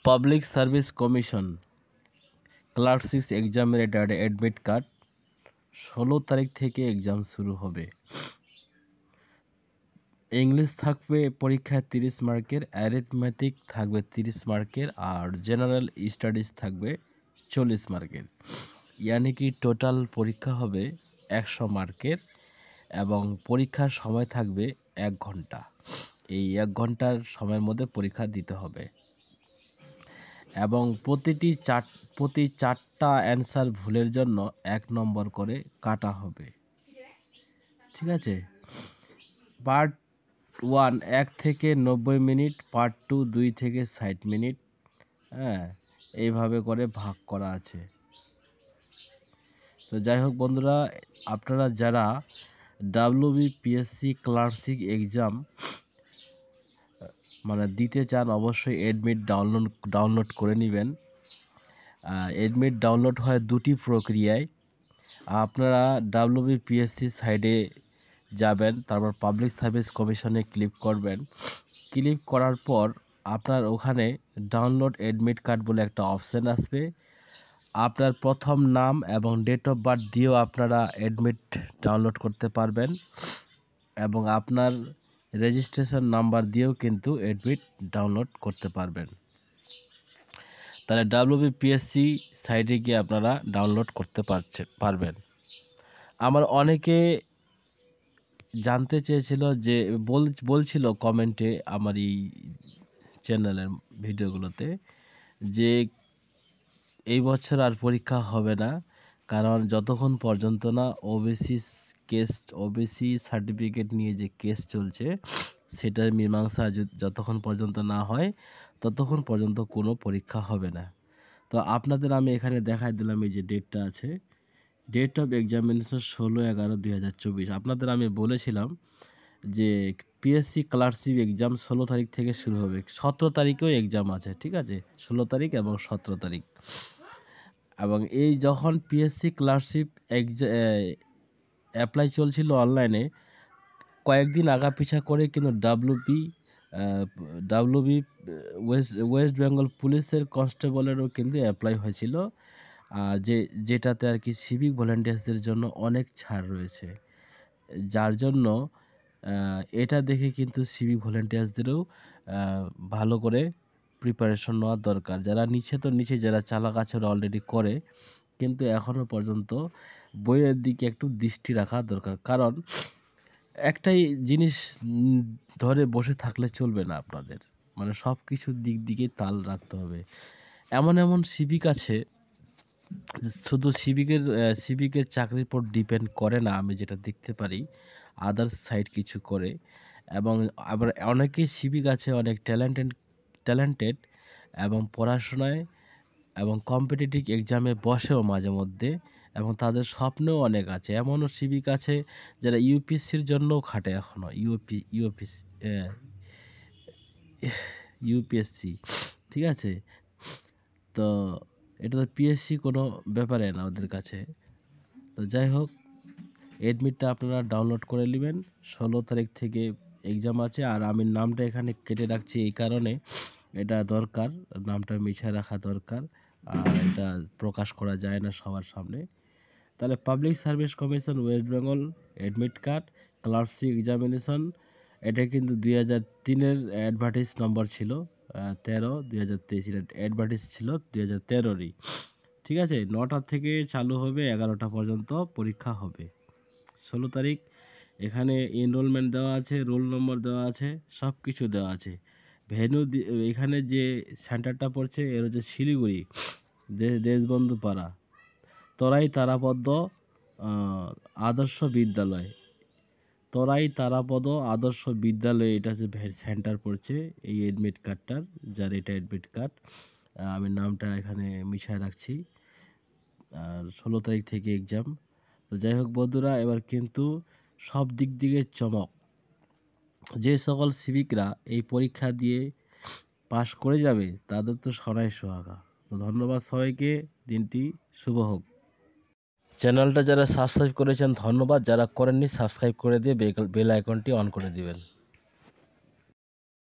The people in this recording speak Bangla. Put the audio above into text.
পাবলিক সার্ভিস কমিশন ক্লাস 6 এক্সামের এটা অ্যাডমিট কার্ড 16 তারিখ থেকে এক্সাম শুরু হবে। ইংলিশ থাকবে পরীক্ষায় 30 মার্কের, অ্যারিথমেটিক থাকবে 30 মার্কের, আর জেনারেল স্টাডিজ থাকবে 40 মার্কের। ইয়ানি কি টোটাল পরীক্ষা হবে 100 মার্কের এবং পরীক্ষার সময় থাকবে 1 ঘন্টা। এই 1 ঘন্টার সময়ের মধ্যে পরীক্ষা দিতে হবে এবং প্রতি চারটা অ্যান্সার ভুলের জন্য 1 নম্বর করে কাটা হবে। ঠিক আছে। পার্ট 1 1 থেকে 90 মিনিট, পার্ট 2 2 থেকে 60 মিনিট, হ্যাঁ, এইভাবে করে ভাগ করা আছে। তো যাই হোক বন্ধুরা, আপনারা যারা WBPSC ক্লার্কশিপ এক্সাম দিতে চান অবশ্যই এডমিট ডাউনলোড করে নেবেন। এডমিট ডাউনলোড হয় দুটি প্রক্রিয়ায়। আপনারা WBPSC সাইডে যাবেন, তারপর পাবলিক সার্ভিস কমিশনে ক্লিক করবেন। ক্লিক করার পর আপনার ওখানে ডাউনলোড এডমিট কার্ড বলে একটা অপশান আসবে। আপনার প্রথম নাম এবং ডেট অফ বার্থ দিয়েও আপনারা এডমিট ডাউনলোড করতে পারবেন এবং আপনার রেজিস্ট্রেশন নাম্বার দিয়েও কিন্তু এডমিট ডাউনলোড করতে পারবেন। তাহলে WBPSC সাইটে গিয়ে আপনারা ডাউনলোড করতে পারবেন। আমার অনেকে জানতে চেয়েছিল যে বলছিল কমেন্টে আমার এই চ্যানেলের ভিডিওগুলোতে যে এই বছর আর পরীক্ষা হবে না, কারণ যতক্ষণ পর্যন্ত না ওবিসি সার্টিফিকেট নিয়ে যে কেস চলছে সেটার মীমাংসা যতক্ষণ পর্যন্ত না হয় ততক্ষণ পর্যন্ত কোনো পরীক্ষা হবে না। তো আপনাদের আমি এখানে দেখাই দিলাম, এই যে ডেটটা আছে, ডেট অফ এক্সামিনেশন 16/11/2024। আপনাদের আমি বলেছিলাম যে পিএসসি ক্লার্কশিপ এক্সাম 16 তারিখ থেকে শুরু হবে, 17 তারিখেও এক্সাম আছে। ঠিক আছে, 16 তারিখ এবং 17 তারিখ। এবং এই যখন পিএসসি ক্লার্কশিপ অ্যাপ্লাই চলছিল অনলাইনে, কয়েকদিন আগাপিছা করে কিন্তু ডাব্লিউবি ওয়েস্ট বেঙ্গল পুলিশের কনস্টেবলেরও কিন্তু অ্যাপ্লাই হয়েছিল, যেটাতে আর কি সিভিক ভলেন্টিয়ার্সদের জন্য অনেক ছাড় রয়েছে। যার জন্য এটা দেখে কিন্তু সিভিক ভলেন্টিয়ার্সদেরও ভালো করে প্রিপারেশন নেওয়া দরকার। যারা নিচে যারা চালাক আছে অলরেডি করে, কিন্তু এখনও পর্যন্ত বইয়ের দিকে একটু দৃষ্টি রাখা দরকার। কারণ একটাই জিনিস ধরে বসে থাকলে চলবে না, আপনাদের সব কিছুর দিক দিকে তাল রাখতে হবে। এমন সিভিক আছে, শুধু সিভিকের চাকরির উপর ডিপেন্ড করে না, আমি যেটা দেখতে পারি আদার্স সাইড কিছু করে। এবং আবার অনেকেই সিভিক আছে অনেক ট্যালেন্টেড এবং পড়াশোনায় এবং কম্পিটিটিভ এক্সামে বসেও মাঝে মধ্যে, এবং তাদের স্বপ্নও অনেক আছে। এমনও সিভিক আছে যারা ইউপিএসসির জন্যও খাটে এখনও, ইউপিএসসি। ঠিক আছে, তো এটা তো পিএসসি কোনো ব্যাপারে না ওদের কাছে। তো যাই হোক, এডমিটটা আপনারা ডাউনলোড করে নেবেন। 16 তারিখ থেকে এক্সাম আছে। আর আমি নামটা এখানে কেটে রাখছি এই কারণে, এটা দরকার, নামটা মিশিয়ে রাখা দরকার, আর এটা প্রকাশ করা যায় না সবার সামনে। তাহলে public service commission West Bengal admit card clerkship examination, এটা কিন্তু 2003-এর অ্যাডভার্টাইজ নম্বর ছিল 13/2023, অ্যাডভার্টাইজ ছিল 2013-রই। ঠিক আছে, 9টা থেকে চালু হবে, 11টা পর্যন্ত পরীক্ষা হবে। 16 তারিখ এখানে এনরোলমেন্ট দেওয়া আছে, রোল নম্বর দেওয়া আছে, সব কিছু দেওয়া আছে। ভেন্যু এখানে যে সেন্টারটা পড়ছে এর হচ্ছে শিলিগুড়ি দেশবন্ধু পাড়া তরাই তারাপদ আদর্শ বিদ্যালয়, এটা হচ্ছে সেন্টার পড়ছে এই এডমিট কার্ডটার, যার এটা এডমিট কার্ড। আমি নামটা এখানে মিশিয়ে রাখছি। আর 16 তারিখ থেকে এক্সাম। তো যাই হোক বন্ধুরা, এবার কিন্তু সব দিক থেকে চমক, যে সকল সিভিকরা এই পরীক্ষা দিয়ে পাশ করে যাবে তাদের তো সোনায় সোহাগা। তো ধন্যবাদ সবাইকে, দিনটি শুভ হোক। চ্যানেলটা যারা সাবস্ক্রাইব করেছেন ধন্যবাদ, যারা করেননি সাবস্ক্রাইব করে দিয়ে বেল আইকনটি অন করে দিবেন।